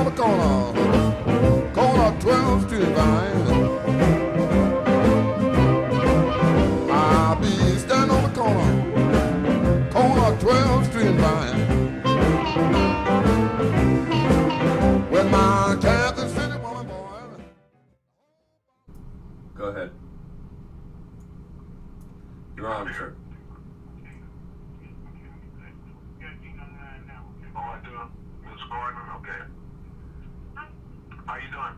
on the corner 12th Street Vine. I'll be standing on the corner 12th Street Vine. With my Kansas City woman boy. Go ahead. You're on, sir. Miss Gordon, okay. How you doing?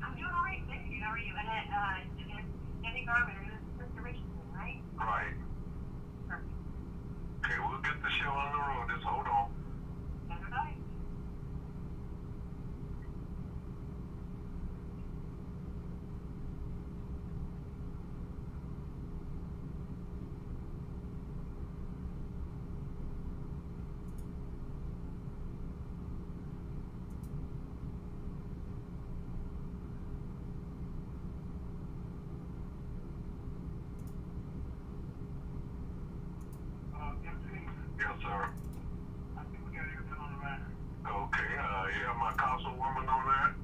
I'm doing all right, thank you. How are you? Andy Garvin and Mr. Richardson, right? Right. Perfect. Okay, we'll get the show on the road. Just hold on. Everybody. Yes, sir. I think we got everything on the line. Okay, you have my councilwoman on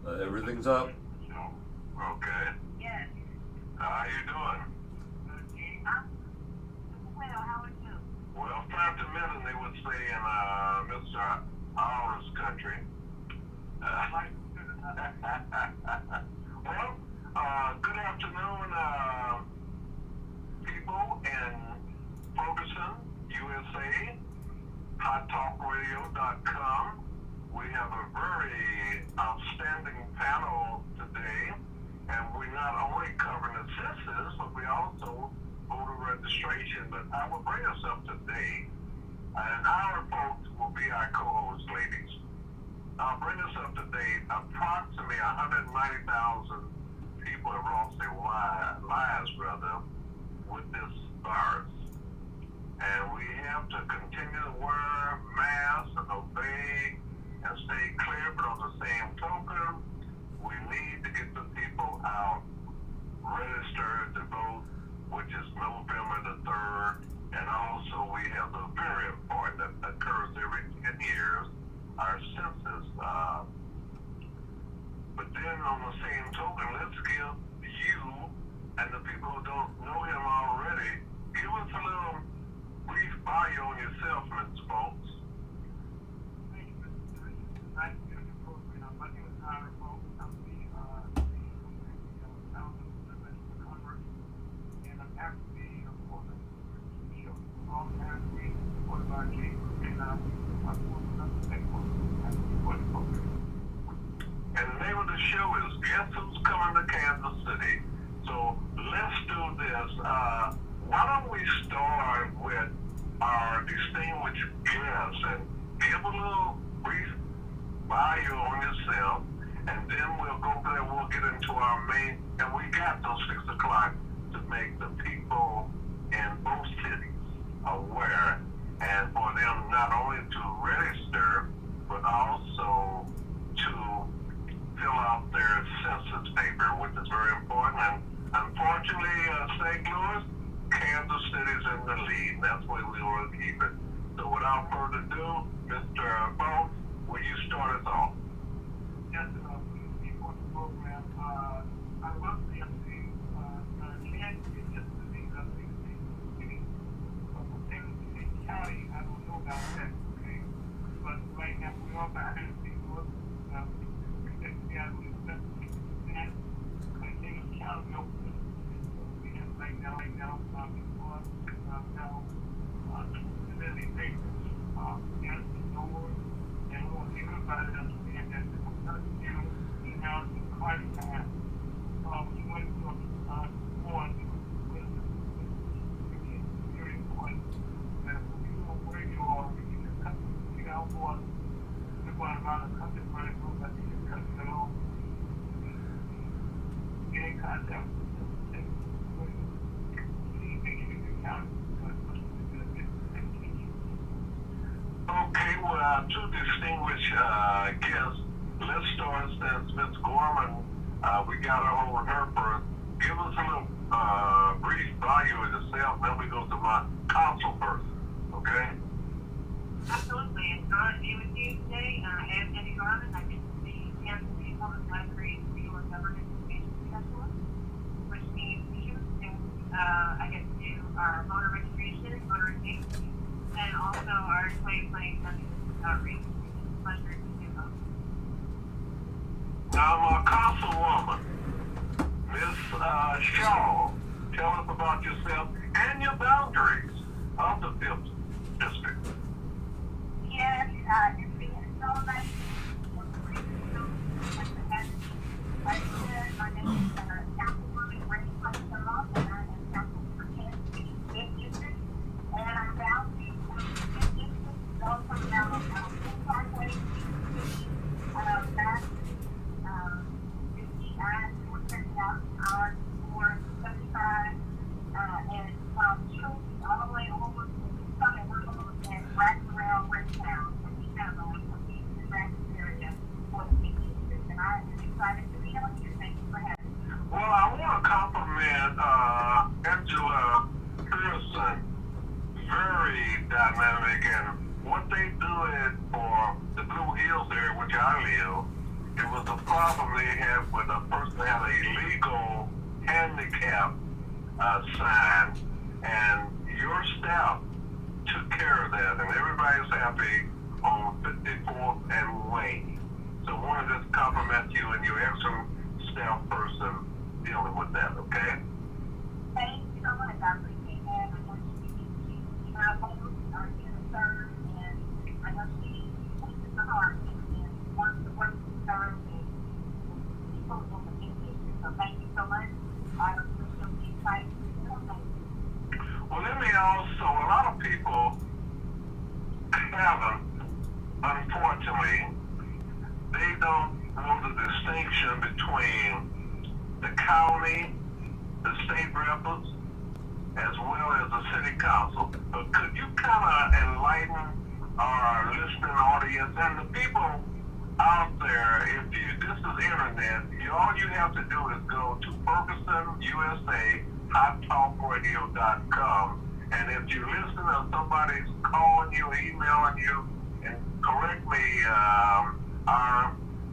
there? Everything's up. Okay. Yes. How you doing? Well, how are you? Well, prior to minute, they would say in Mr. Ours country. Well, good afternoon, people in Ferguson, USA, HotTalkRadio.com. We have a very outstanding panel today, and we're not only covering the census, but we also voter registration. But I will bring us up to date, and our folks will be our co-host ladies. I'll bring us up to date. Approximately 190,000 people have lost their lives, with this virus. And we have to continue to wear masks and obey and stay clear, but on the same token, we need to get the people out registered to vote, which is November the 3rd. And also we have the very important that occurs every 10 years, our census. But then on the same token, let's give you and the people who don't know him already, give us a little brief bio on yourself, Mr. Folks. Thank you, Mr. Richardson. Nice to be on your program. My name is Howard Folks. I'm the founder of the Richardson Congress, and I'm happy to be a part of the show. All the time we support our team, and I'm one of the stakeholders for the program. And the name of the show is Guess Who's Coming to Kansas City? So let's do this. Why don't we start with our distinguished guests and give a little brief bio on yourself, and then we'll go there, we'll get into our main, and we got till 6 o'clock to make the people in both cities aware, and for them not only to register, but also to fill out their census paper, which is very important. And unfortunately, St. Louis, Kansas City's in the lead. That's where we want to keep it. So without further ado, Mr. Bolt, will you start us off? Yes, before the program, I will say I'm saying, Kansas is just the thing I'm saying, city. But for Tennessee County, I don't know about that, okay? But right now, we are behind St. Louis. Right now, before now, really papers, yes, doors, and we want everybody to understand that this is not new, email is quite fast. We went to one, very important, that we know where you are, we can just cut it out for us. We're going around the country, running through, but you just cut it along. Get in contact with them. Okay, well, our two distinguished guests, let's start since Ms. Gorman, we got her on with her first. Give us a little brief bio of yourself, then we go to my council person, okay? Absolutely. It's an honor to be with you today. As Andy Garvin, I've been our voter registration, voter safety, and also our 2020 census outreach. Pleasure to do both. Now, Councilwoman, Ms. Shaw, tell us about yourself and your boundaries of the 5th District. Yes, it's been so nice. Like I said, my name is Councilwoman Ray Shaw, and I am Councilwoman for 5th District, and I'm bound to 5th District, also now Parkway, back. We're sending out our 475 and Truth all the way over to Southern Road and wrapped around Richardson. So we have a complete practice area for the district, and I'm excited to be on here. Thank you for having me. Well, I want to compliment Angela Richardson. Very dynamic, and what they do it for the Blue Hills area, which I live. It was a problem they had with a person that had a legal handicap sign, and your staff took care of that, and everybody's happy on 54th and Wayne. So I want to just compliment you and your excellent staff person dealing with that, okay? Thank you so much. I appreciate that. I know she are here to serve, and I know she takes it to heart and wants to work to serve and people in the district. So thank you so much. I appreciate the excitement. Well, let me also, a lot of people haven't, unfortunately, they don't know the distinction between the county, the state reps, as well as the city council. But could you kind of enlighten our listening audience and the people out there, if you, this is internet, all you have to do is go to FergusonUSA.HotTalkRadio.com, and if you listen to somebody's calling you, emailing you, and correct me,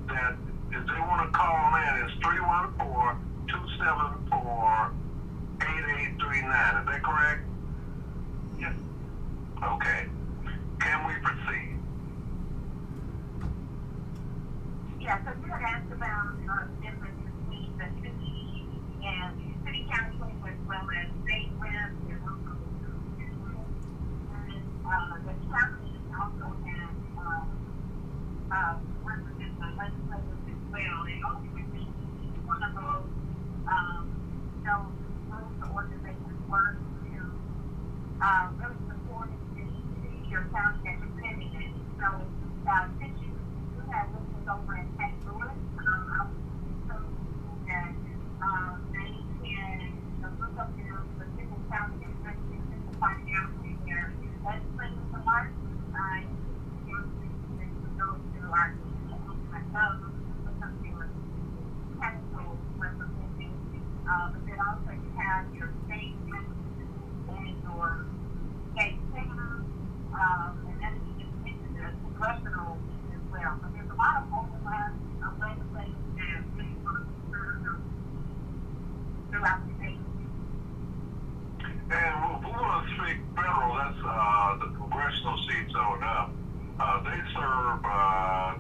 that if they want to call in, it's 314-274-8839. Is that correct? Yes. Okay. Can we proceed? Yeah, so you had asked about the difference between the city and city council as well as state reps and local the county also has represents the legislators as well. And ultimately, each one of those organizations work to really support the city or county that you're living in. So since you have listeners over in St. Louis, I would encourage you that they can look up their specific county administration to find out if their legislators are marked. You can go to our myself, look up your council representatives, but then also you have your state and your state senators, and then you just mentioned the congressional as well. So there's a lot of overlap of legislation and really want to serve throughout the state. And we want to speak federal, that's the congressional seats on up. They serve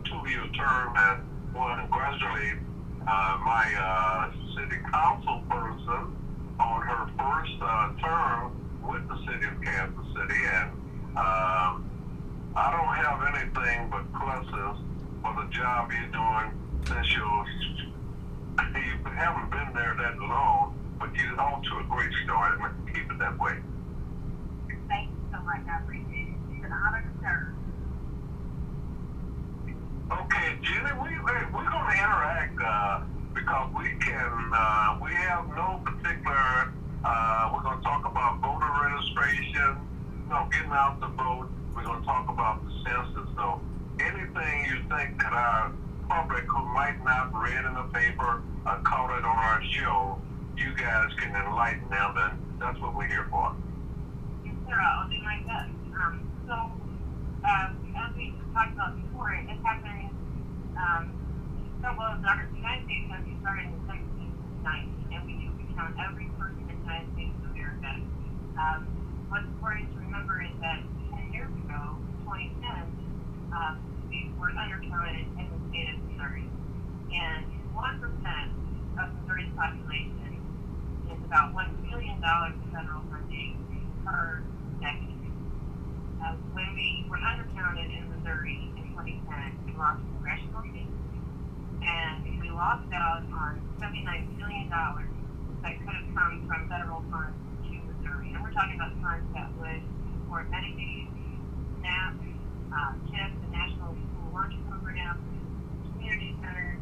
2-year term, and want to congratulate my city council person on her first term with the city of Kansas City, and I don't have anything but pluses for the job you're doing since you haven't been there that long, but you're off to a great start, and keep it that way. Thank you so much. I appreciate it. It's an honor to serve. Okay, Jenny, we're going to interact because we have no particular, we're going to talk about voter registration, getting out the vote. We're going to talk about the census. So anything you think that our public who might not read in the paper or caught it on our show, you guys can enlighten them, and that's what we're here for. Yes, sir. I'll do my best. As we talked about before, it happened, the United States started in 1790, and we do count every person in the United States of America. What's important to remember is that 10 years ago, 2010, we were undercounted in the state of Missouri. And 1% of Missouri's population is about $1 billion in federal funding per decade. When we were undercounted in Missouri in 2010, we lost congressional seats, and we lost out on $79 billion that could have come from federal funds to Missouri. And we're talking about funds that would support Medicaid, SNAP, CHIP, the National School Lunch Program, community centers,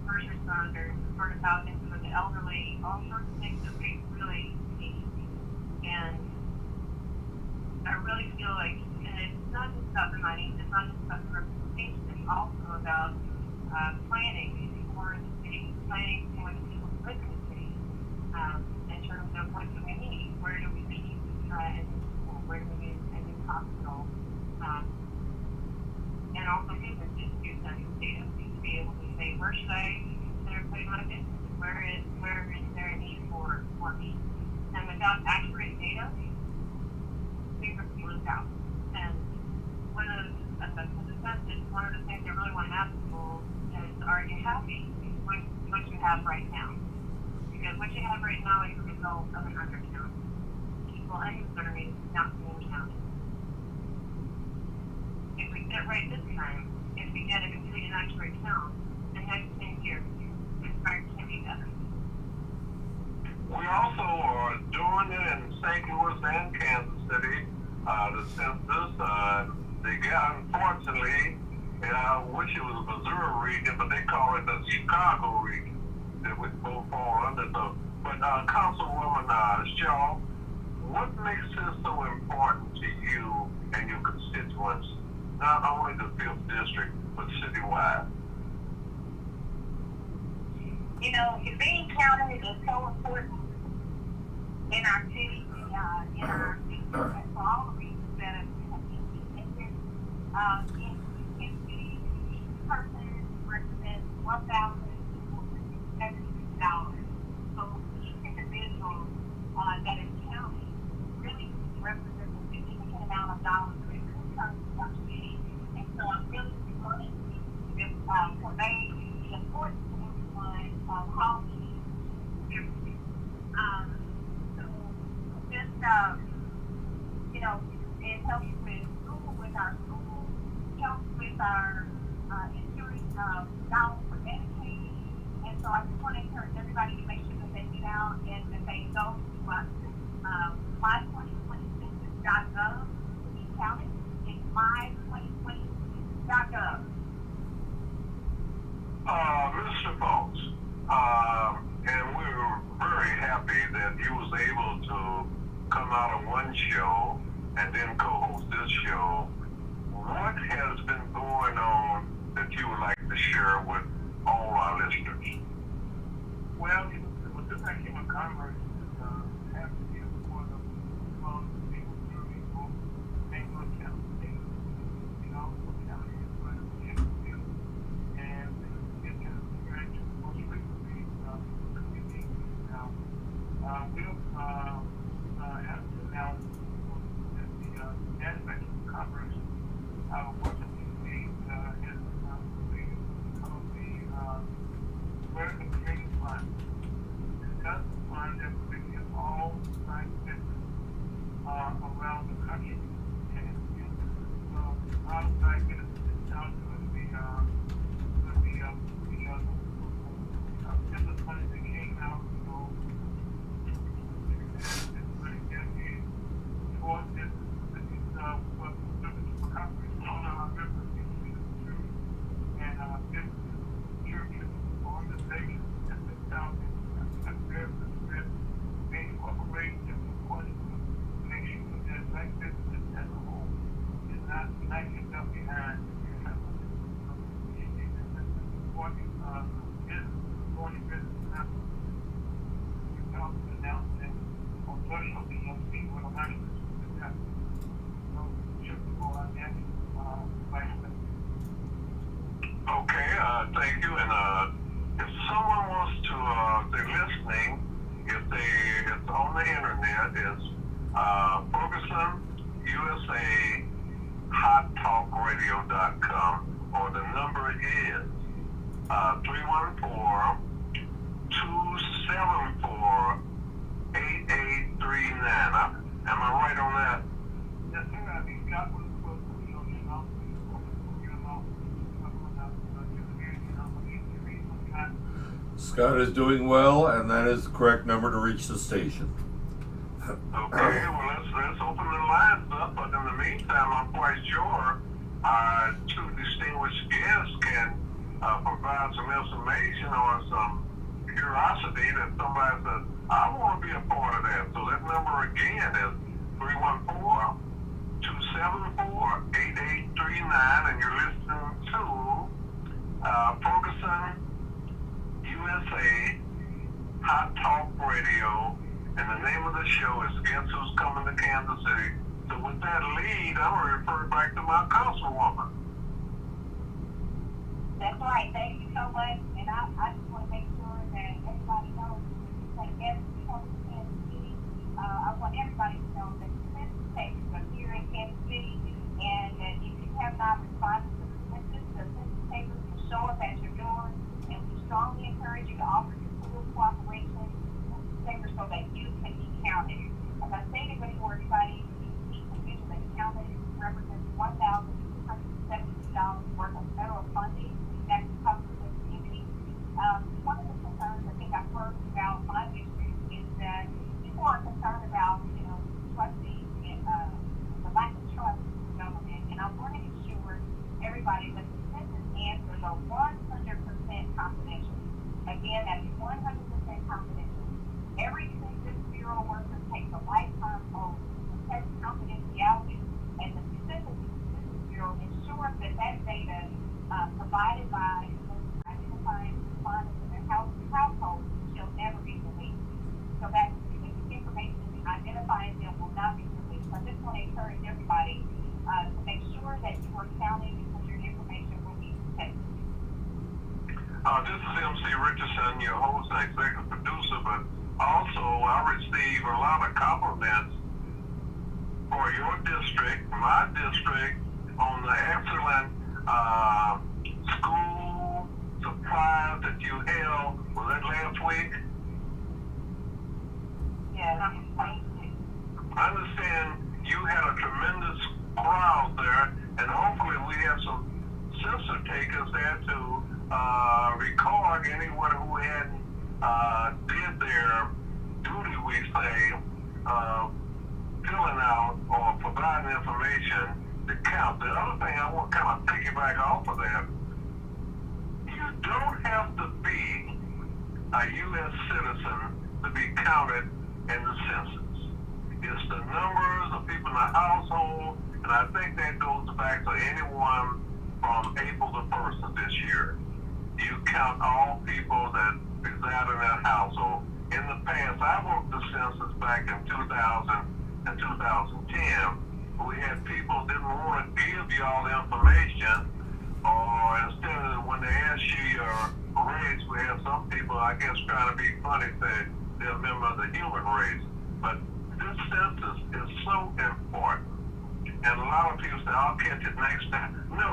first responders, supportive housing for the elderly, all sorts of things that we really need. And I really feel like, and it's not just about the money, it's not just about the representation, it's also about planning for the city, planning for the people who live in the city, in terms of what do we need, where do we need a new school, where do we need a new hospital, and also business institutes and data to be able to say, where should I consider putting my business? Where is there a need for me? And without accurate data, we lose out. And one of the things I really want to ask people is, are you happy with what you have right now? Because what you have right now is a result of an undercount. People in Missouri not being counted. If we get it right this time, if we get a complete and accurate count, the next 10 years, Missouri can be better. We also are doing it in St. Louis and Kansas City. The census, they got, unfortunately, I wish it was a Missouri region, but they call it the Chicago region that we both fall under. So, but Councilwoman Shaw, what makes this so important to you and your constituents, not only the 5th District, but citywide? You know, being counted is so important in our city, in our district, and for all the reasons that have been mentioned. Each person represents $1,270. So each individual that is counted really represents a significant amount of dollars that comes to our city. And so I'm really wanting to convey the importance of everyone calling everything. So just, you know, it helps with our school, helps with our insurance dollars for Medicaid. And so I just want to encourage everybody to make sure that they get out and that they go to my2020census.gov to be counted. It's my2020census.gov. Mr. Folks, and we were very happy that you was able to come out of one show and then co-host this show. What has been going on that you would like to share with all our listeners? Well, with the Chamber of Commerce, have to be one of the people who make good county, you know, county is what it is. And it can interact most frequently community. Now, we'll have to announce that the aspect of Congress, unfortunately, has become the American Trade Fund. And that's the fund that we give all scientists around the country. And outside business down to the business money that came out, so it's really dedicated toward this. This is what the Congress on our members and businesses, churches, organizations, and the thousands of many corporations that we want to make sure that black businesses as a whole is not lagging up behind. Supporting business now. We also announced that on social media, people will not that. So, should go on that. Okay, thank you. And if someone wants to, they're listening, if they It's on the internet. It's Ferguson, USA, HotTalkRadio.com, or the number is 314-274-8839. Am I right on that? Yes, sir. I think that was supposed to be on your mouth. Scott is doing well, and that is the correct number to reach the station. Okay, well, let's open the lines up, but in the meantime, I'm quite sure our two distinguished guests can provide some information or some curiosity that somebody says, I want to be a part of that. So that number again is 314-274-8839, and you're listening to Ferguson, USA, Hot Talk Radio, and the name of the show is Guess Who's Coming to Kansas City. So with that lead, I'm going to refer back to my councilwoman. That's right. Thank you so much. And I just want to make sure that everybody knows that Guess Who's Coming to Kansas City. I want everybody to know that the census takers are here in Kansas City, and that if you have not responded to the census takers will show up at your door, and we strongly encourage you to offer your full cooperation so that you can be counted. As I stated before, everybody, each individual that is counted represents $1,272 worth of federal funding that covers the community. One of the concerns I think I've heard about my district is that people are concerned about, trusting and the lack of trust in government. And I want to assure everybody that the census answers are 100% confidential. Again, that's 100% confidential. Every Census Bureau worker takes a lifetime oath to protect confidentiality, and the Census Bureau ensures that data provided by identifying respondents in their household shall never be released. So that information identifying them will not be released. I just want to encourage everybody to make sure that you are counting because your information will be protected. This is MC Richardson, your host and executive producer, but also I receive a lot of compliments for your district, my district, on the excellent school supplies that you held. Was that last week? Yes, thank you. I understand you had a tremendous crowd there, and hopefully we have some census takers there to record anyone who hadn't did their duty, we say, filling out or providing information to count. The other thing I want to kind of piggyback off of that, you don't have to be a U.S. citizen to be counted in the census. It's the numbers of people in the household, and I think that goes back to anyone from April the 1st of this year. You count all people that reside in that household. In the past, I worked the census back in 2000 and 2010. We had people didn't want to give you all the information, or instead of when they ask you your race, we have some people, I guess, trying to be funny, say they're a member of the human race. But this census is so important. And a lot of people say, I'll catch it next time. No.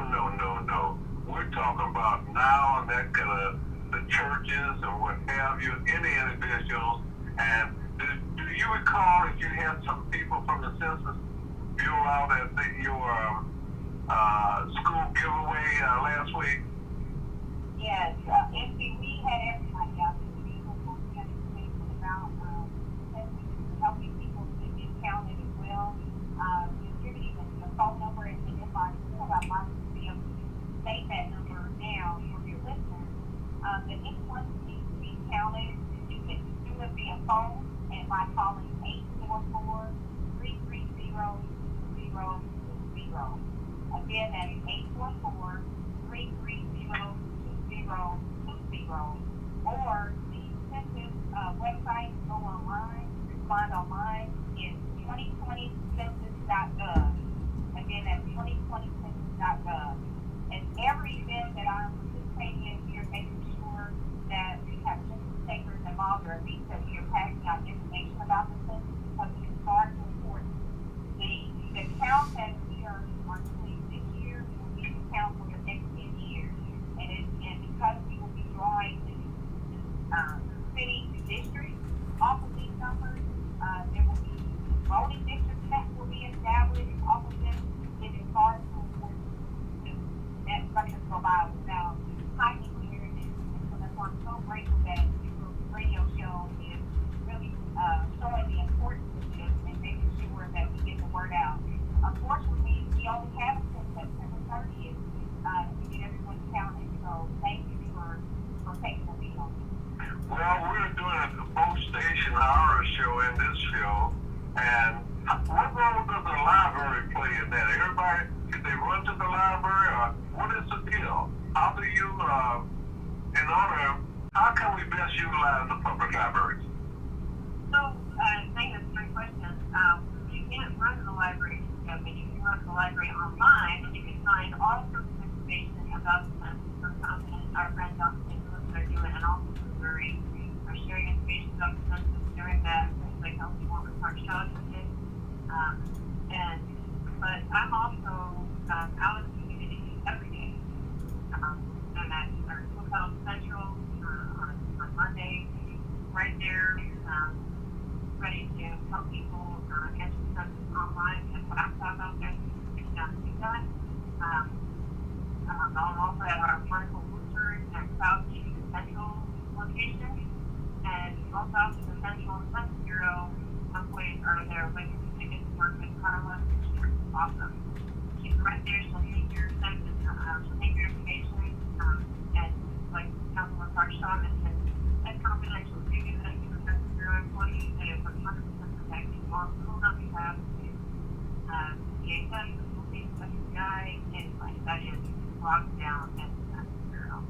We're talking about now, and that kind of the churches and what have you, any individuals. And do you recall if you had some people from the Census Bureau out at your school giveaway last week? Yes, we had everybody out there. We were posting information about helping people to get counted as well. Distributing the phone number and the inbox. I'd like to be able to state that number now for your listeners. That anyone who needs to be counted, you can do it via phone and by calling 844-330-2020. Again, that's 844-330-2020. Or the census website, go online, respond online, is 2020census.gov. Again, that's 2020census.gov. And every event that I'm participating in here, making sure that we have census takers involved, or at least that we are passing out information about best utilize the public libraries? So, thank you, that's a great question. You can't run the library, but you can run the library online, and you can find all sorts of information about the census from our friends out in St. Louis that are doing, and also Missouri are sharing information about the census during that, like Healthy Woman Park Child did. But I'm also out in the community every day. I'm at our Lookout Central on Monday, right there, ready to help people answer the census online. We have a laptop out there to do that. I'm also at our wonderful Woodford and South Central location, and both out to the Central and Census Bureau employees are there waiting to get to work with Carla. She's awesome. She's right there. She'll take your census, she'll take your information, and like Councilman Parkshaw mentioned, that's confidential. So you that to the Census Bureau employees, they are 100% protected. All schools on behalf of DHS, the school safety FBI, anybody that is locked down at the Census Bureau.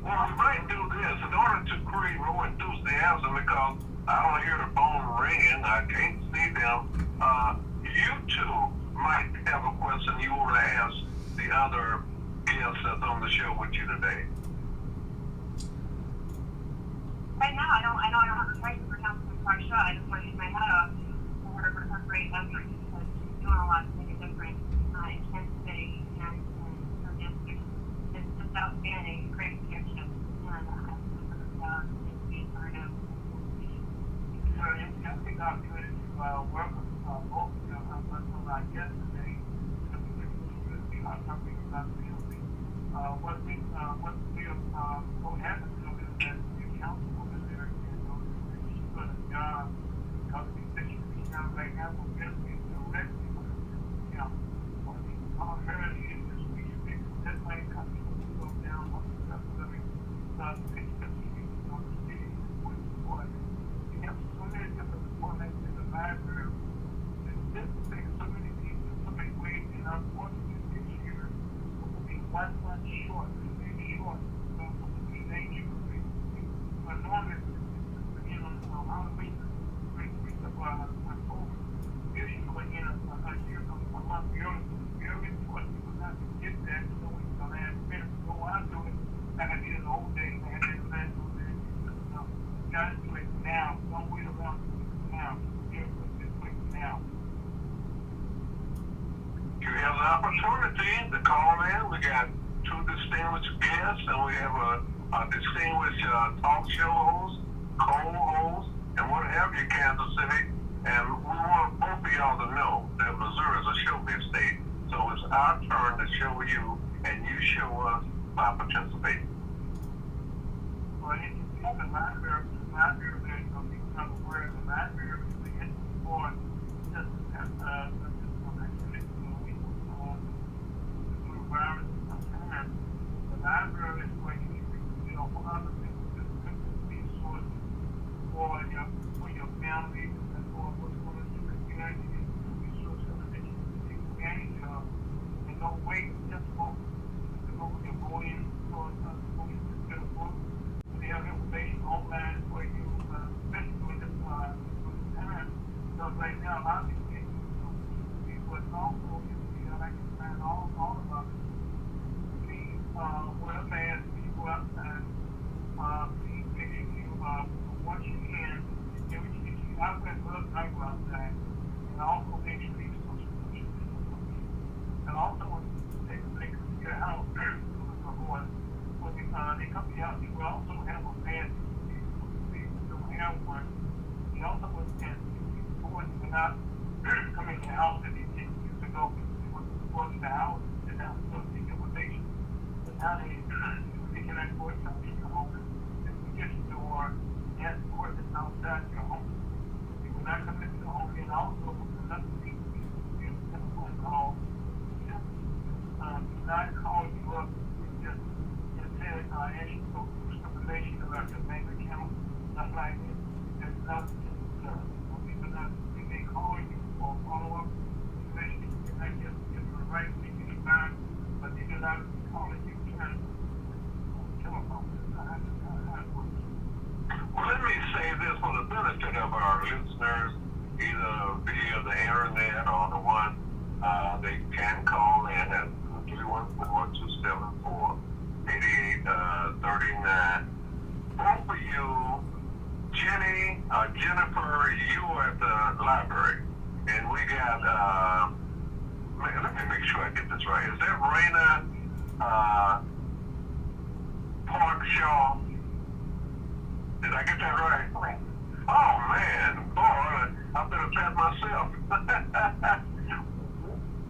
Well, we might do this in order to create more enthusiasm because I don't hear the phone ringing. I can't see them. You two might have a question you want to ask the other guests that's on the show with you today. Right now, I don't have a question for Councilman Parkshaw. I just want to use my hat off for her great effort because she's doing a lot to make a difference in Kansas City and her district. It's just outstanding, great leadership, and I'm super proud to be a part of. So, I think I'll do it to welcome both of you. Until yesterday, we are talking about family. What we so happen to know is that the council over there is she's doing a job because we said she's down right now for business directly with the council. All her is just we fix that way because we go down on the stuff that we fix the city on the city with support. We have so many different formats in the library. This thing, so many people, so many ways, and unfortunately this year will be 1 month short, maybe short, so we thank you for normally, how we week of October, this year we're in a year of a month early. Very important people not to get that, so we can last minute. So I do it like I did in the old days, I had that last old days. You gotta do it now, don't wait around, do it now. Just wait now. You have an opportunity to call in. We got two distinguished guests, and we have a distinguished talk show host, co-host, and what have you, Kansas City. And we want both of y'all to know that Missouri is a showbiz state. So it's our turn to show you, and you show us by participating. Well, if you see the library, there's some people not aware of the library, the entry for just environment sometimes. The library is going to be, for other things, just resources for your family and for what's going to do the community, resources that you can take advantage of. And don't wait just for to go and go in for get a book. They have information online for you, especially during this time. Because right now, a lot of these people it's also I can find all of us. Please, wear a mask, people outside. Please make sure you wash your hands. I wear gloves when I go outside. And also make sure you social distance. And also when they come to your house, when they come to your house, you will also have a mask. If you don't have one, you also will stand. When not come in the house that they take you to go to the house and now go to take information. But now they cannot go inside your home and you get to the door and the door that's outside your home. You will not come into the home and also another thing you get a phone call. Do not call you up and just say ask you for information about your bank account, stuff like that. There's nothing they may call you for follow-up information. You cannot just give them the right thing anytime, but they do not call it you can on the telephone. that's right. Is that Raina Parkshaw? Did I get that right? Correct. Oh man, boy, I better pat myself.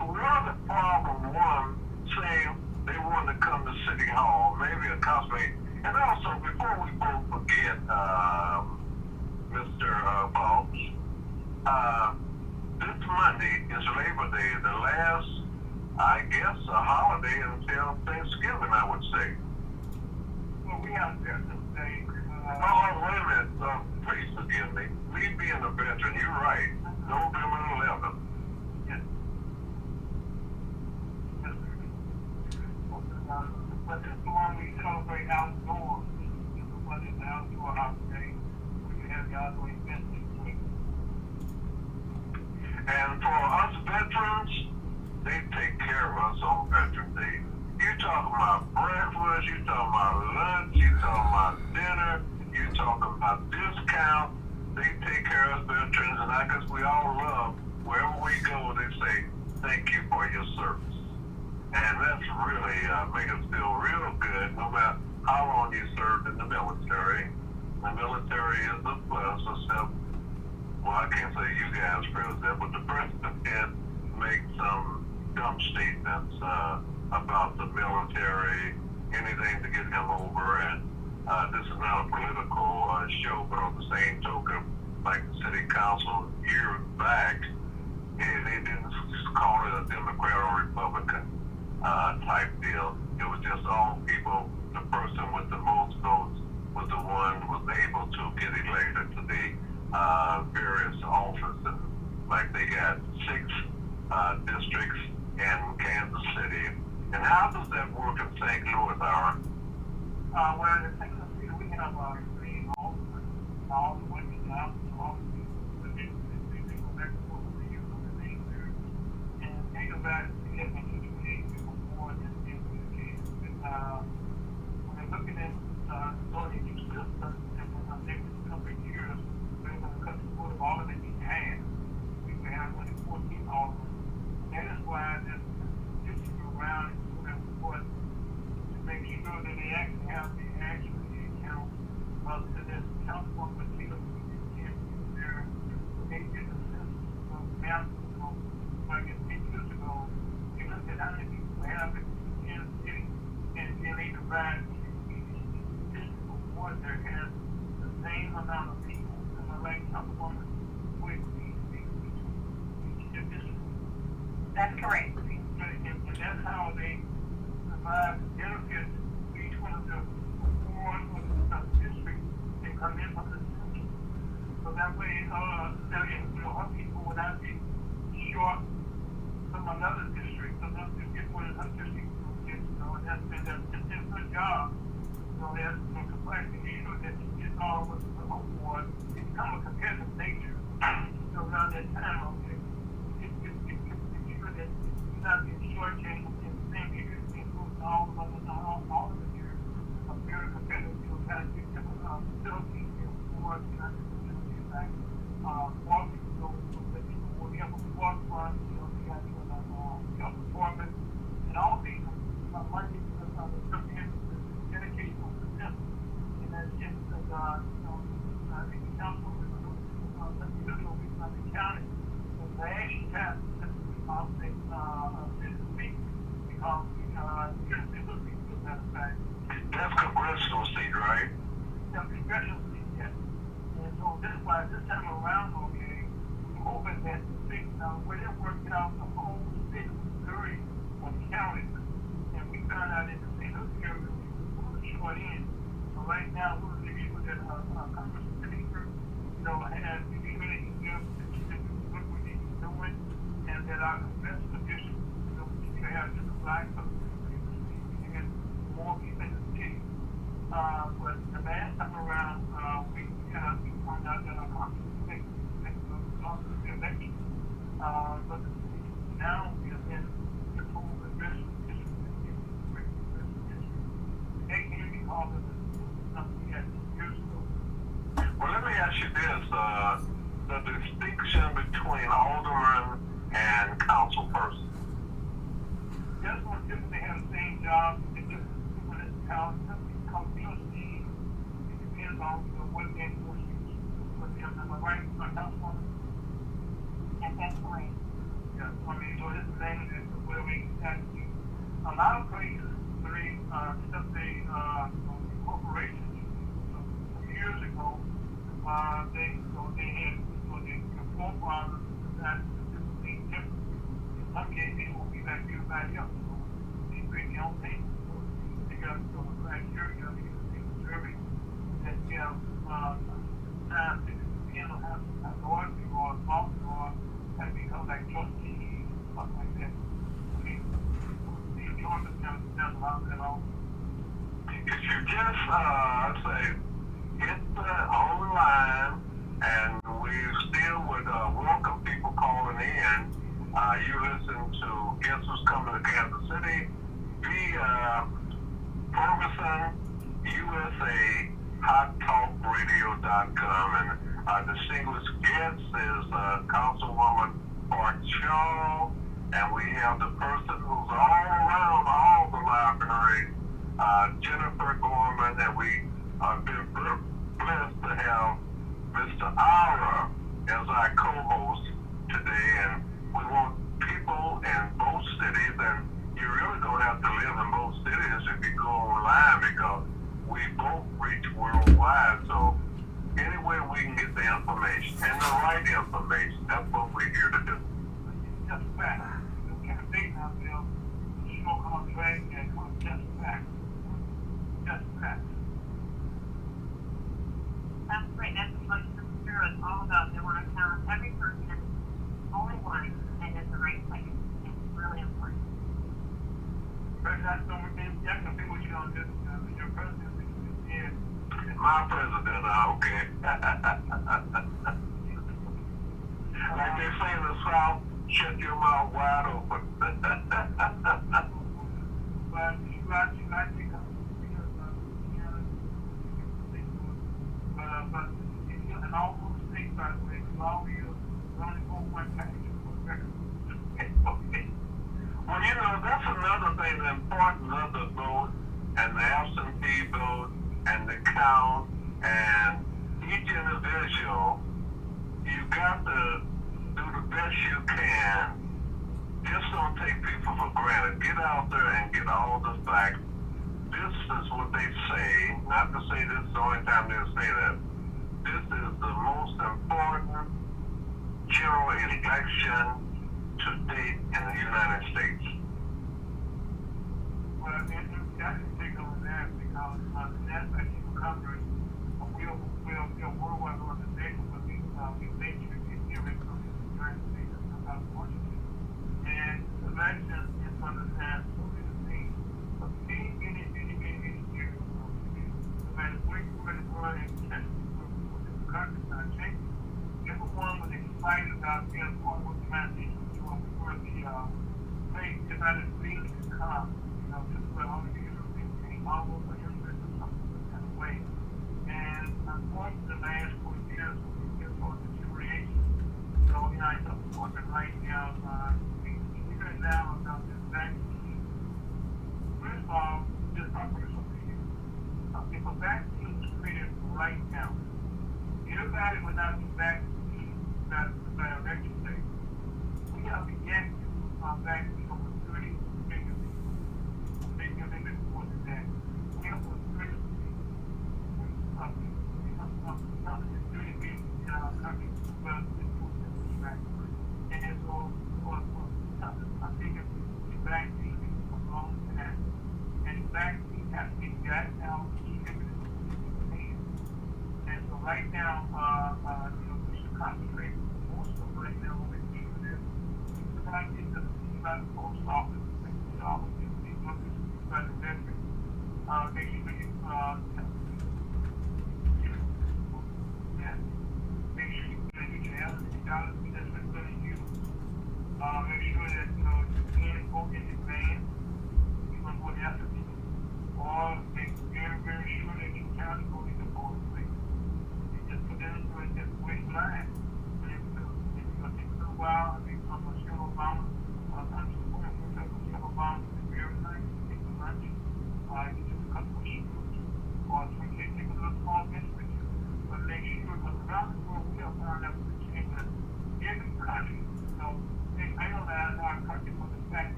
We're the problem one saying they want to come to City Hall, maybe a councilman. And also, before we both forget, Mr. Boggs, this Monday is Labor Day, the last, I guess, a holiday until Thanksgiving, I would say. Well, we have Veterans Day. Oh, wait a minute. Please forgive me. Me being a veteran, you're right. November 11th. Yes. Yes, sir. But this one we celebrate outdoors. This is what is the outdoor holiday. We can have the outdoor events this week. And for us veterans, they take care of us on Veterans Day. You talking about breakfast, you talking about lunch, you talking about dinner, you talking about discount. They take care of us veterans, and I guess we all love wherever we go. They say thank you for your service, and that's really make us feel real good. No matter how long you served in the military is a plus. Except, well, I can't say you guys, President, but the president did make some dumb statements about the military, anything to get him over. And this is not a political show, but on the same token, like the city council years back, they didn't call it a Democrat or Republican type deal. It was just all people. The person with the most votes was the one who was able to get elected to the various offices. Like they got 6 districts in Kansas City. And how does that work in St. Louis, Aaron? Well, in Texas City, we have three officers, all the women, all the people, they go back and forth with the youth on the name there. And they go back to get into the community before this case. When they're looking at voting new systems, and for the next couple of years, they're going to cut the board of all of it in half. We will have only 14 officers. That is why this issue around the report to make sure that they actually have the actually account to this council material and their they did the census of math like 10 years ago. They looked at how many people have in Kansas City and they divide district board that has the same amount of people. And I like Councilwoman with each district. That's correct. And that's how they provide benefits to each one of the wards or the districts that come in from the city. So that way, our people will not be short from another district. So that's just get one of her districts, and that's a good job. There's some complexity, that it's all with the whole board. It's become a competitive nature. So around that time, it's sure that you're not being shortchanged in the same area. It includes all of the years of very competitive. You'll have different facilities, boards, facilities like walking, we have a walk front, we got health department, and all these money dedicated to the system. And that's just I think the council is the county. So they actually have this week because matter of fact. That's congressional seat, right? Yeah, congressional seat, yes. And so this is why this time around, okay, we're hoping that the state, where they worked out the whole state of Missouri was counted. And we found out in the St. Louis area, we were short in. So right now, we're going to make sure that Congressman Speaker, has really what we need to do doing, and that our congressional district, we have different flags and more people in the city. But the last time around, we found out that our Congressman Speaker lost the election. But now we have been the whole congressional district. They can't be called as something we had years ago. Well, let me ask you this, the distinction between alderman and council person. Yeah, job, it just when it's how it comes to it depends on what they force you to put them. Am I right? My councilwoman? And that's correct. Yeah, I mean, so this is mainly where we have to do a lot of places, very, except corporations, years ago, they had, the forefathers that they different. In some cases, they won't be like everybody else. So they bring their own thing. So they got some criteria, they can take a survey that you have, time to depend on how loyalty or fault or have become like trustees, something like that. I mean, the enjoyment doesn't allow that all. If you just say hit the online, and we still would welcome people calling in. You listen to Guess Who's Coming to Kansas City via Ferguson, USA, HotTalkRadio.com, and our distinguished guest is Councilwoman Park Shaw, and we have the person who's all around all the libraries, Jennifer Gorman, and we have been blessed to have Mr. Ara as our co-host today, and we want people in both cities, and you really don't have to live in both cities if you go online, because we both reach worldwide, so any way we can get the information, and the right information, that's what we're here to do. Just fact. You can't think out there, sure contract and just fact. Just fact. That's great. That's what the Bureau is all about. They want to count every person, only one, and in the right place. It's really important. President, I can see what you're going to do. Your president is here. My president, okay. Like they say in the South, shut your mouth wide open. But you got to come but in all those states, by the way, because all of you running for one package for record. Okay. Well, you know, that's another thing, the importance of the vote and the absentee vote and the count, and each individual, you got to do the best you can. Just don't take people for granted. Get out there and get all the facts. This is what they say, not to say this is the only time they'll say that. This is the most important general election to date in the United States. Well, I can take on that because that's actually coverage. We're worldwide organization, but we think you can hear it from the United States of Washington. And election is going to have so many things for many years. No matter where you're going to run and check with the country's not changing. Everyone was excited about being part of the transition for the state is not as big as it comes. Just for all the European came almost a hundred or something kind of way. And unfortunately, the last 4 years, we get for deterioration. So, I support it right now. We hear now about this vaccine. First of all, just my personal opinion. If a vaccine is created right now, everybody would not be vaccinated by election day. We have to get vaccine over 30 million people. Maybe a little bit more than that. We have over 30 million. Something is 30 million in our country. Well, it's more than that. And so, I think if the vaccine is a long time, and the vaccine has to be gotten out, distributed in the hands. And so right now, we should concentrate more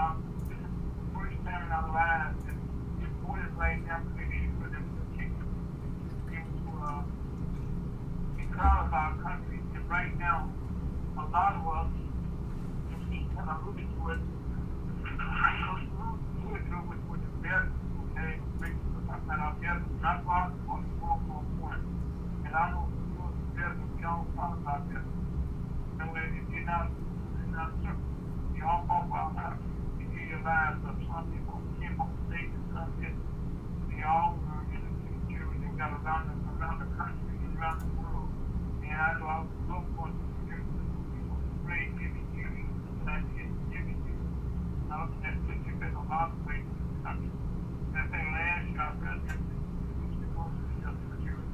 this is the first time in our lives that this board is right now created for them to kick into be proud of our country. And right now, a lot of us, and see, and I'm looking to it, with the best, okay, and our best, not lost on the world for one. And I know the best, we all talk about this. And when you're not certain, you all talk about how you give your lives up. Some people can't hold state and some just, they all are in the future and they've got around the country and around the world. And I know I was so fortunate to hear people pray, giving you, and I did giving you. And I was in that picture, there's a lot of ways in this country. And I think last year our president was supposed to be just secure.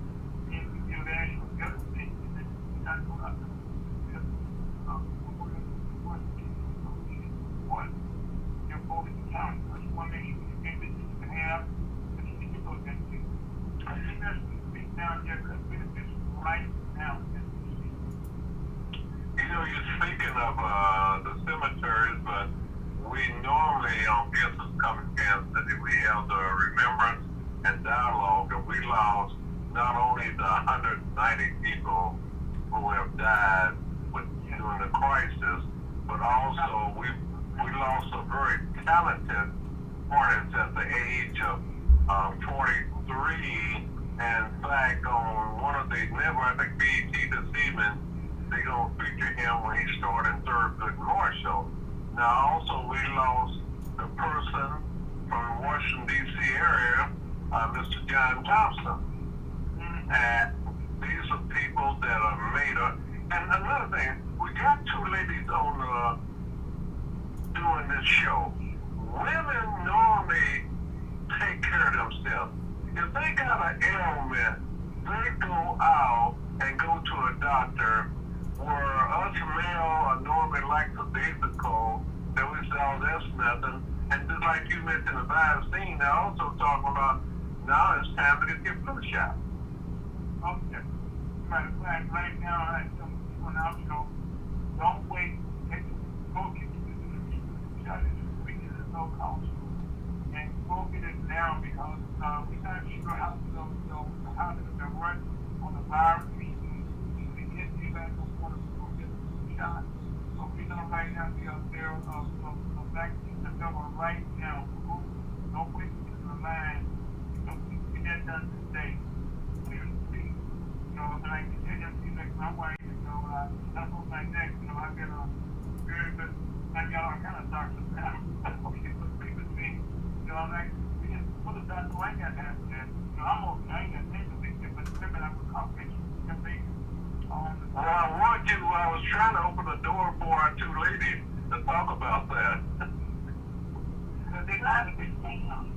And we did last year with everything, and then we got to go out there. One, your vote is counting. I just want to make sure you get this you can have, but you need to go against it. I think that's what we speak down here because benefits right now as we speak. You know, you're speaking of the cemeteries, but we normally on Guesses Come in Kansas City, we have the remembrance and dialogue, and we lost not only the 190 people who have died during the crisis, but also we lost a very talented artist at the age of 43. And in fact, on one of the I think BET this evening, they're going to feature him when he started in Thurgood Marshall. Now, also, we lost the person from the Washington, D.C. area, Mr. John Thompson. And these are people that are made up. And another thing, we got two ladies on doing this show. Women normally take care of themselves. If they got an ailment, they go out and go to a doctor, where us male are normally like the physical, that we say, oh, that's nothing. And just like you mentioned the vaccine, they're also talking about now it's time to get your flu shot. Okay. Matter of fact, right now, I tell people now, don't wait. Go get the shot. It's no cost. And go get it now because we're not sure how to run on the virus. We get you back on one of them get the shot. So we know right now there are vaccines available right now. Don't wait to the line. We get that done today. And I can tell you, like my wife, that's what my neck, I've been a very good, I got all kind of doctors now. Okay, but people see, I'm like, we didn't put a doctor, I ain't got that. I'm okay, I ain't got anything, but remember I was confident. Well, I was trying to open the door for our two ladies to talk about that. They got to be staying on.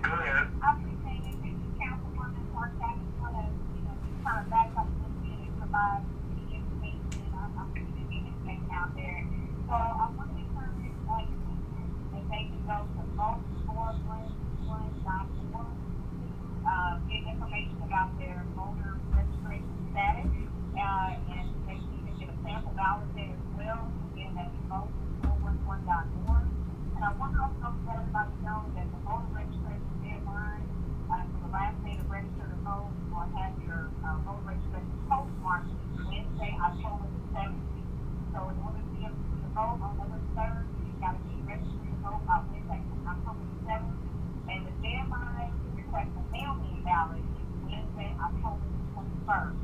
Go ahead. I'm just saying, if you councilwoman or that is going to, kind of back up a little bit and provide the information. I'm going to be information out there. So I want to encourage if they can go to vote411.org to get information about their voter registration status, and they can even get a sample ballot there as well. Again, that's vote411.org. And I want to also let everybody know that the voter registration deadline for the last day to register to vote or have your voter registration postmarked Wednesday, October the 17th. So in order to be able to vote on November 3rd, you've got to be registered to vote by Wednesday, October the 7th. And the deadline to request a mail-in ballot is Wednesday, October the 21st.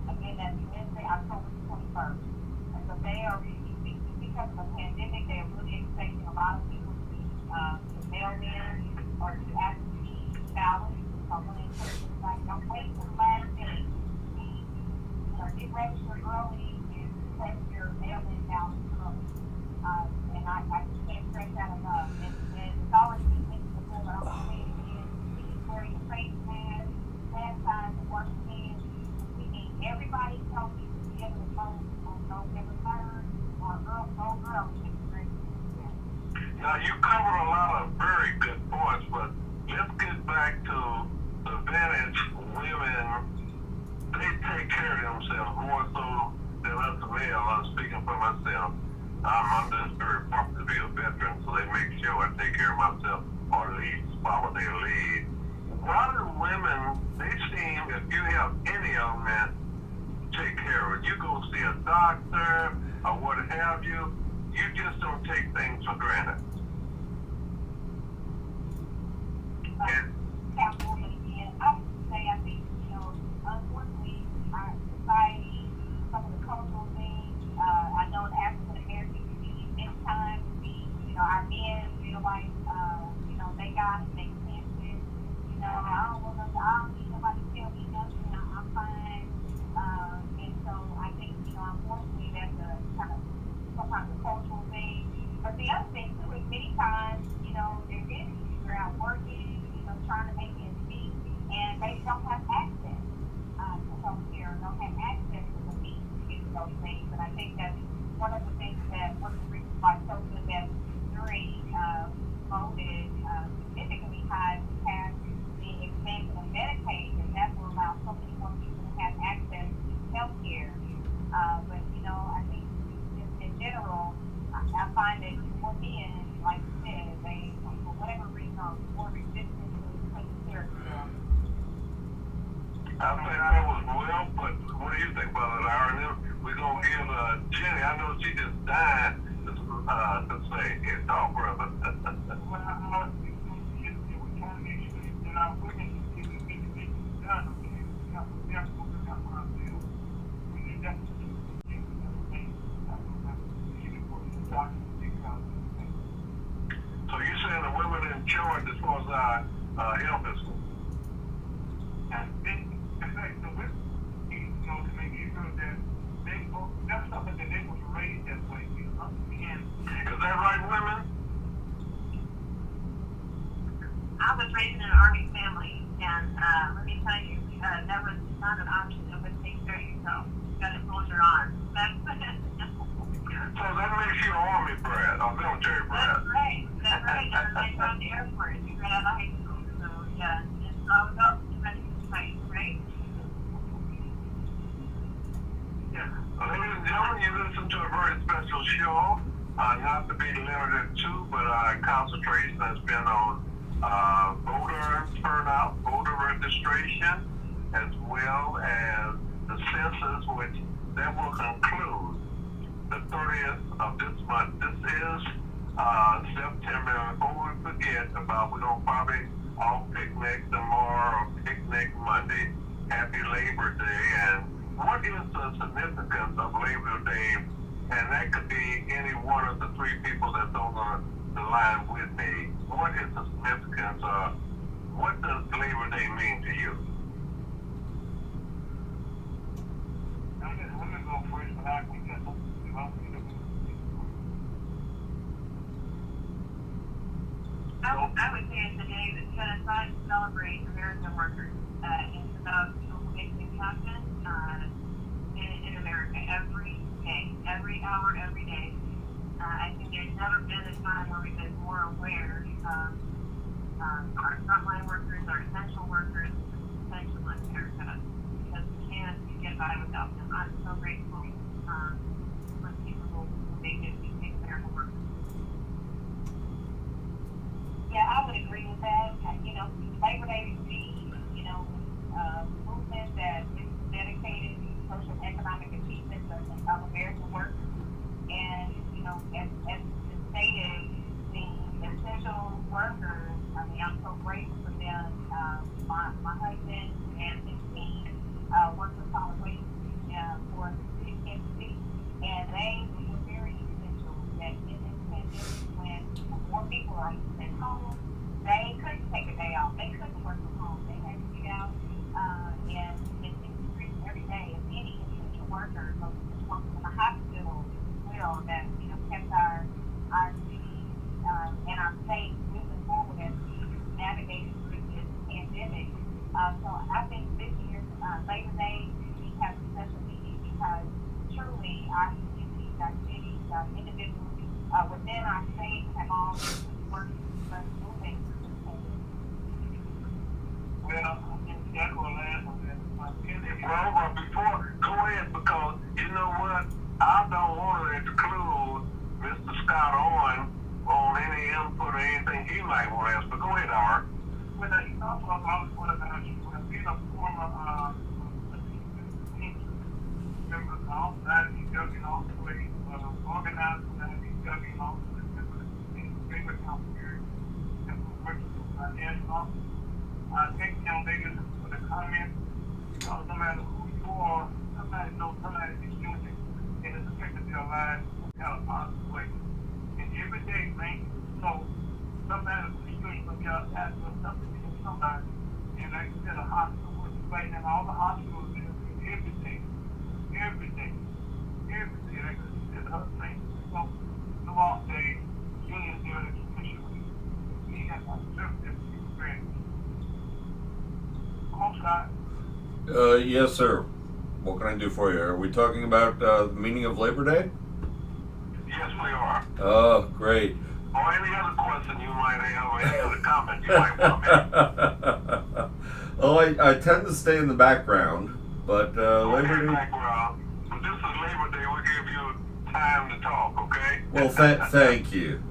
Again, that's Wednesday, October the 21st. And so they are, because of the pandemic, they are really expecting a lot of people to mail in or to actually ballots. So I want to encourage everybody, don't wait till the last minute. Get registered early and request your mail-in ballot early. And I can't stress that enough. And it's always been mentioned before, but I'm going to say it again. Please wear your face mask, sanitize, and wash your hands. We need everybody healthy to be able to vote on November 3rd or early. Now, you cover a lot of very good points, but let's get back to the advantage women. They take care of themselves more so than us male. I'm speaking for myself. I'm just very fortunate be a veteran, so they make sure I take care of myself or at least follow their lead. A lot of women, they seem, if you have any ailment, take care of it. You go see a doctor or what have you, you just don't take things for granted. And I would say, I think, unfortunately, our society, some of the cultural things, I know the African American community, many times our men feel like, they got it, they can't do it. I don't need nobody to tell me nothing, I'm fine. And so I think, unfortunately, that's a kind of sometimes a cultural thing. But the other thing, too, is many times, they're busy, they're out working, trying to make ends meet, and they don't have access to health care, don't have access to the means to get those things. And I think that's one of the things that one of the reasons why social investment voted significantly high past the expansion of Medicaid, and that will allow so many more people to have access to health care. But I think just in general, I find that more men, like you said, they, for whatever reason, are more resistant to taking care of themselves. I think that was well, but what do you think about it, Aaron? We're going to give Jenny, I know she just died, to say, here, talk, brother. Well, we try to make sure that our women get the things done. We have to look out for ourselves. We need that to do everything. Even for the doctor to figure out everything. So you're saying the women in charge as far as our health is concerned? And then, in fact, the women, to make sure that that's something that they was raised that way. Is that right, women? I was raised in an Army family, and let me tell you, that was not an option. It was take care of yourself. You got to hold your arm. So that makes you an Army brat, or military brat. That's right. That's right. And I joined the Air Force. You ran out of high school. So, yeah. And so I was also ready to fight, right? Yeah. Ladies and gentlemen, you listen to a very special show. Not to be limited to, but our concentration has been on voter turnout, voter registration, as well as the census, which that will conclude the 30th of this month. This is September. Before we forget about, we're going to probably all picnic tomorrow or picnic Monday. Happy Labor Day. And what is the significance of Labor Day? And that could be any one of the three people that's on the line with me. What is the significance of, what does Labor Day mean to you? I'm going to go first, but I think that's I would say it's a day that's set aside to celebrate American workers. It's about people who make things happen in America every day, every hour, every day. I think there's never been a time where we've been more aware of our frontline workers, our essential workers, essential in America, because we can't get by without them. I'm so grateful for the people who make America work. Yeah, I would agree with that. Labor Day is the movement that is dedicated to social and economic achievements of American workers. And, as stated, the essential workers, I'm so grateful for them. My husband and his team work with solid waste for the city of Kansas City. And they were very essential that in this pandemic, when more people are at home, they couldn't take a day off. They couldn't work from home. They had to get out and increase every day. As any essential worker, working in the hospital as well, that kept our city and our state moving forward as we navigated through this pandemic. So I think this year's Labor Day we have a special meaning because truly our communities, our cities, our individuals within our state have all worked for moving through this pandemic. Well, I think that will last on that. Well, before, go ahead, because you know what? I don't want to exclude input or anything he might want to ask. But go ahead, Howard. With that, also, I was wondering about you, being a former members outside of the government, also organized that the government, also the favorite council and working with Angela office. Thank you, young ladies, for the comments. Because no matter who you are, somebody knows somebody is doing it, and it's affected their lives in a positive way. And every day, man, so somebody who's doing will get out and do something to somebody. And like you said, a hospital was right now, all the hospitals are doing everything. Like you said, other things. So, the law say, unions there to push it. We have to serve this experience. Come on, Scott. Yes, sir. What can I do for you? Are we talking about the meaning of Labor Day? Yes, we are. Oh, great. Or any other question you might have, or any other comment you might want to make. Well, I tend to stay in the background, but Labor Day... Background. But this is Labor Day. We'll give you time to talk, okay? Well, thank you.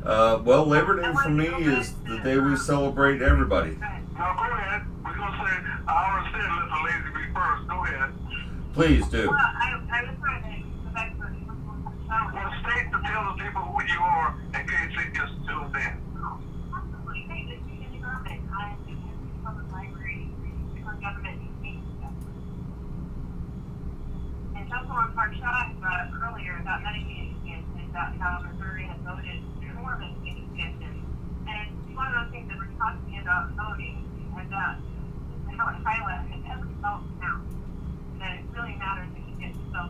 Well, Labor Day for me is the day we celebrate everybody. No, go ahead. We're going to say, I already said let the lady be first. Go ahead. Please do. Well, I was trying to go back to the Well, state to tell the people who you are in case they just tuned in. Absolutely. Hey, this is in the government. I am the public library for government meetings. And Councilman Park-Shaw earlier about Medicaid expansion, about how Missouri has voted for Medicaid expansion. And one of those things that we're talking about voting and that how it highlights that every vote counts. That it really matters if you get yourself,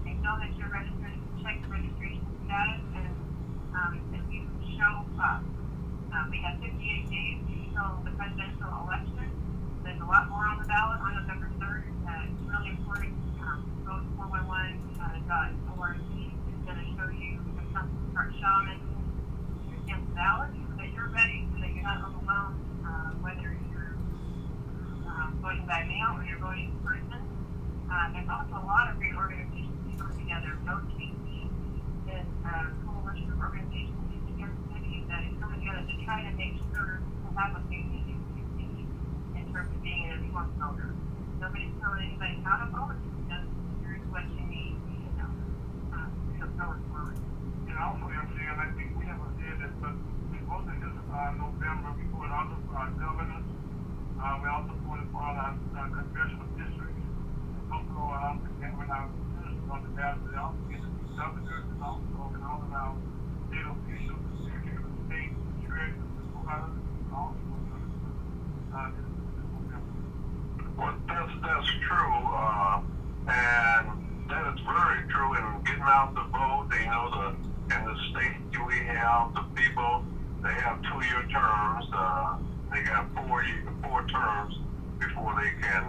you know that you're registered, check the registration status, and if you show up. We have 58 days until the presidential election. There's a lot more on the ballot on November 3rd. It's really important. Vote 411.org is going to show you the Councilman Park-Shaw against the ballot so that you're ready, so that you're not overwhelmed, whether you're voting by mail or you're voting in person. There's also a lot of great organizations that come together. NoTC is a coalition of organizations in Kansas City that is coming together to try to make sure to have what they need to succeed in terms of being an informed voter. Nobody's telling anybody how to vote. Just here's what you need to know. Going forward. And also, MCL, I think we have a idea that we voted this November before all of our governors. We also voted for all our congressional districts. Also, when our citizens on the ballot, they also get to be governors and also and all of our state officials, the secretary of state, the treasurer, the supervisors, also this November. Well, that's true, and that is very true. In getting out the vote, they know in the state we have the people. They have 2-year terms. They got 4 terms before they can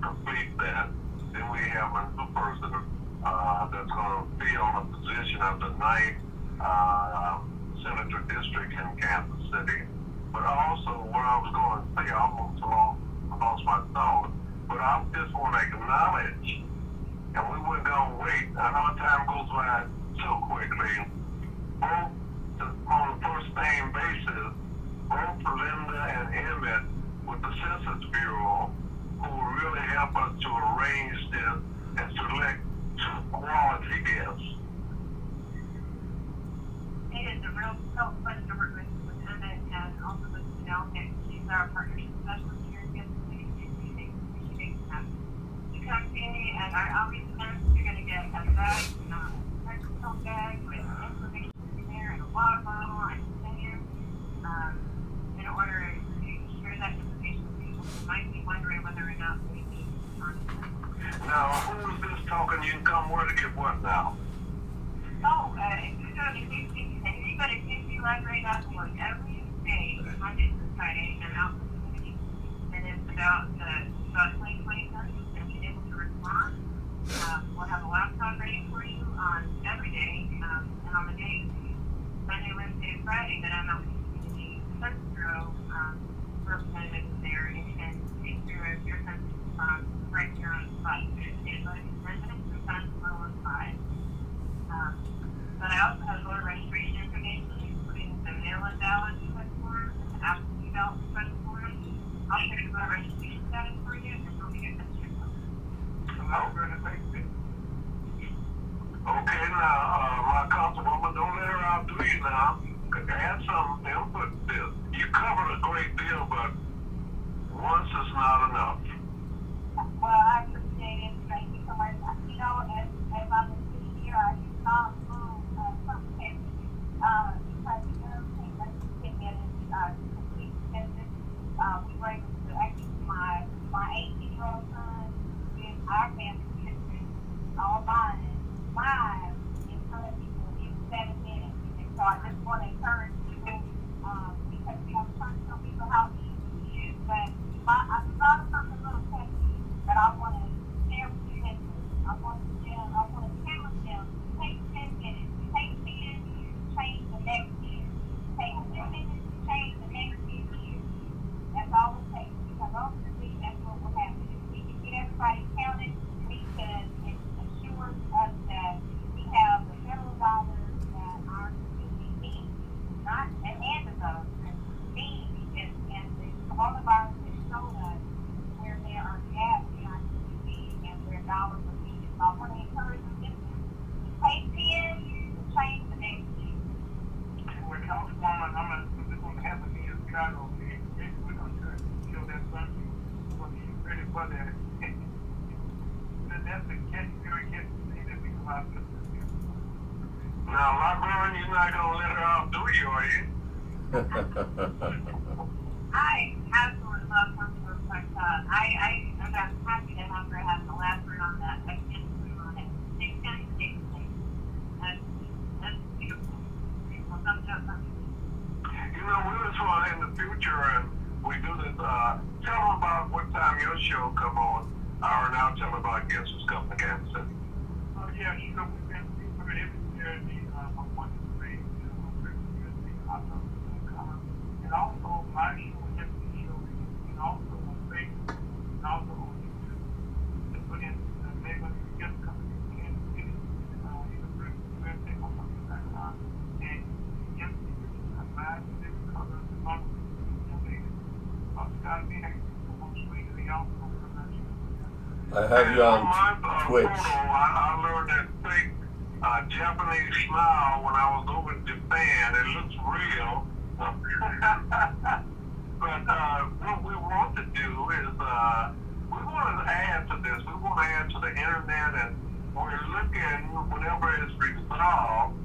complete that. Then we have a new person that's going to fill a position of the 9th Senator District in Kansas City. But also, what I was going to say, I almost lost my thought, but I just want to acknowledge, and we weren't going to wait. I know time goes by so quickly. Both on a first name basis, both Linda and Emmett with the Census Bureau, who will really help us to arrange this and select quality guests. It is a real pleasure to work with Emmett and also with Janelle Hicks. She's our partnership specialist here in Kansas City. She makes it happen. You come see me at our outreach events, you're going to get a bag, a microphone bag with information in there and a water bottle and a container in order to share that information with people who might be wondering whether or not they need Now, who is this talking? You can come where to get what now? Oh, if you go to KCLibrary.org every day, Monday through Friday, and out in the community, and it's about 2020 census and being able to respond. We'll have a laptop ready for you on every day, and on the days, Monday, Wednesday, and Friday, that I'm out in the community, Census Bureau representatives there and take care of your census response right here on the spot. Residents and funds as well as 5. But I also have voter registration information, including some add some input there. You covered a great deal, but once is not enough. Well, I appreciate it. Thank you so much. You know, as I'm sitting here, I just saw something because it does take us 10 minutes to complete the census. We were able to actually my 18-year-old son with our family census online live in front of people in 7 minutes. And so I just want to encourage people because we have trying to tell people how easy it is, but I thought of something a little catchy that I want to share with you. I want to challenge them. Take 10 minutes. Take 10 years to change the next year. Take 10 minutes to change the next 10 years. That's all it takes. Because ultimately, that's what will happen. If we can get everybody counted, we can assure us that we have the federal dollars that our community needs. Not an end of those. Needs. And the coronavirus has shown us where there are gaps in our community and where dollars are needed. So I want to encourage them to take 10 to change the next year. When Councilwoman, I'm going to have a new Chicago. Maybe we're going to try to show that something. We're going to be ready for that. That's the very catchy thing that we come out with. Now, librarian, you're not going to let her off, do you, are you? I absolutely love Councilor Clark. I'm happy to have her have the last word on that. I can't believe on it. That's beautiful. Well, thumbs up. You know, we just want in the future, and we do this, tell them about what time your show come on, or now tell them about guests who's coming to Kansas City. Oh, yeah, you know, we've been every Saturday from 1 to 3, and also my show, every show, and also on Facebook, and also on YouTube. To put in the name of the guest company in Kansas City, university.com, and yes, I'm glad to do because of the month of Scott being on screen, the also I have you on Twitch. I learned that fake Japanese smile when I was over in Japan. It looks real. But what we want to do is we want to add to this. We want to add to the internet, and we're looking whenever it's resolved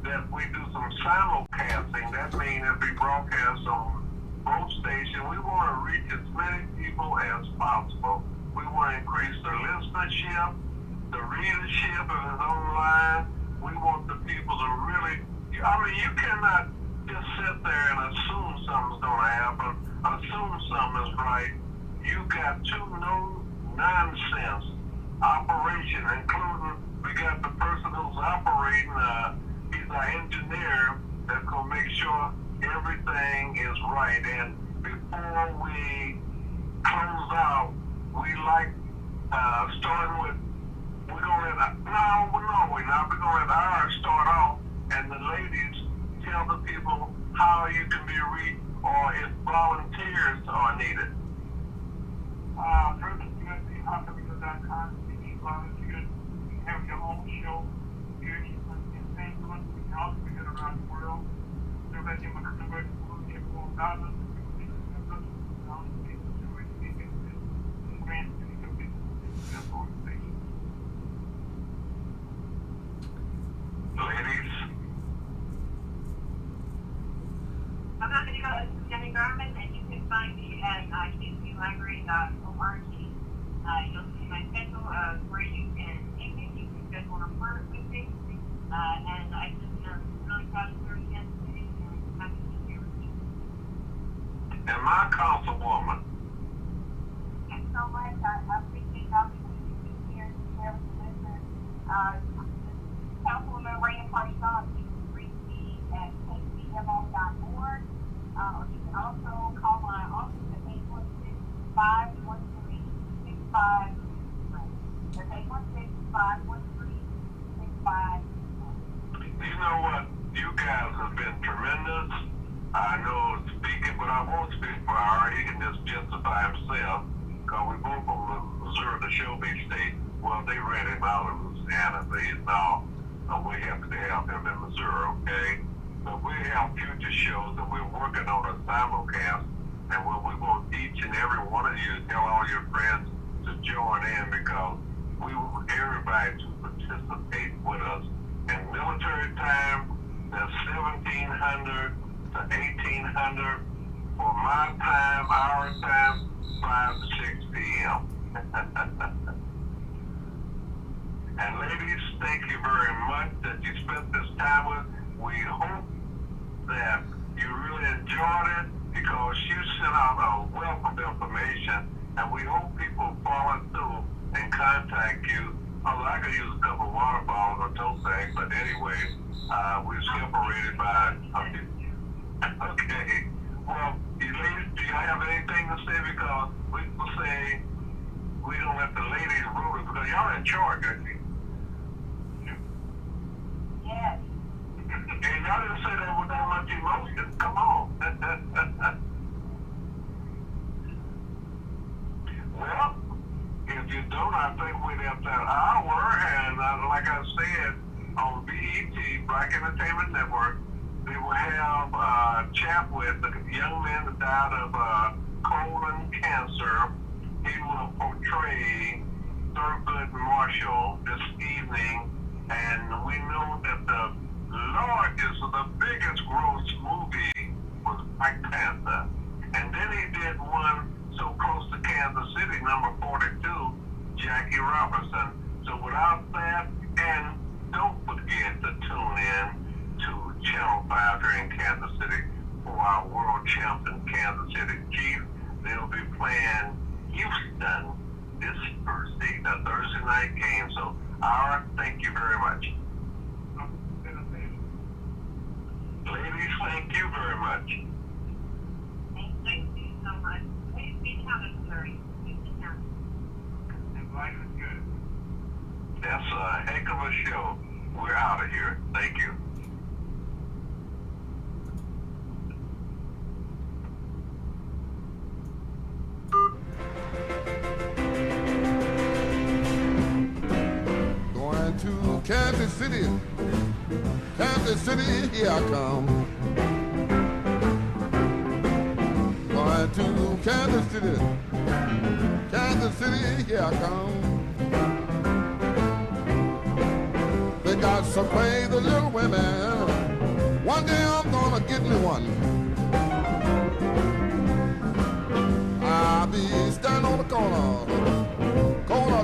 that we do some simulcasting. That means if we broadcast on both stations, we want to reach as many people as possible. We want to increase the listenership, the readership if it's online. We want the people to really, I mean, you cannot just sit there and assume something's going to happen, assume something is right. You got two no-nonsense operation, including we got the person who's operating, he's our engineer that's going to make sure everything is right. And before we close out, we like starting with, we're going to let, we're not. We're going to let ours start off, and the ladies tell the people how you can be reached or if volunteers are needed. First, USAHospital.com, you need volunteers. You have your own show here in St. Louis. We can also be around the world. So that you want to convert $4 dollars. Ladies. I'm not going to go to Jenny Garmin, and you can find me at kclibrary.org. You'll see my schedule where you can schedule an appointment with me. And I just really proud to serve again today, and I'm happy to be here with you. And my councilwoman. Thanks so much. I appreciate the opportunity to be here and share with the listeners. Councilwoman Raina Parson, you can reach me at kcmo.org. Or you can also call my office at 816-513-65. That's 816-513-65. You know what? You guys have been tremendous. I know speaking, but I won't speak for Ari. He can just justify himself. Because we both from Missouri, the Showbiz state. Well, they ran him out of Louisiana, but he's now, we're happy to have him in Missouri, okay? But we have future shows that we're working on a simulcast, and we want each and every one of you to tell all your friends to join in because we want everybody to participate with us. In military time, that's 1700 to 1800. For my time, our time, 5 to 6 p.m. And ladies, thank you very much that you spent this time with. We hope that you really enjoyed it because you sent out a wealth of information, and we hope people follow through and contact you. Although I could use a couple of water bottles or tote bags, but anyway, we're separated by a few. Okay. Well, you ladies, do you have anything to say? Because we will say we don't let the ladies rule it because y'all in charge, aren't you? Yes. And y'all didn't say that with that much emotion. Come on. Well, if you don't, I think we'd have that hour. And like I said, on BET, Black Entertainment Network, they will have a chat with the young man that died of colon cancer. He will portray Thurgood Marshall this evening. And we know that the largest or the biggest gross movie was Black Panther. And then he did one so close to Kansas City, number 42, Jackie Robinson. So without that, and don't forget to tune in to Channel 5 here in Kansas City for our world champs in Kansas City Chiefs. They'll be playing Houston this Thursday, the Thursday night game. So, Ira, thank you very much. Ladies, thank you very much. Thank you so much. Please be counted, Larry. Please be counted. And life is good. That's a heck of a show. We're out of here. Thank you. Going to Kansas City. Kansas City, here I come. Going to Kansas City. Kansas City, here I come. They got some crazy little women. One day I'm gonna get me one. I'll be standing on the corner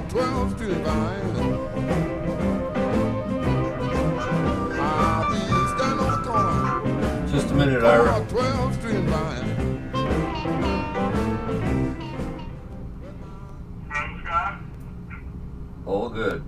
12th Street Vine. I'll be standing on the corner. Just a minute, Ira. 12th Street Vine. Scott? All good.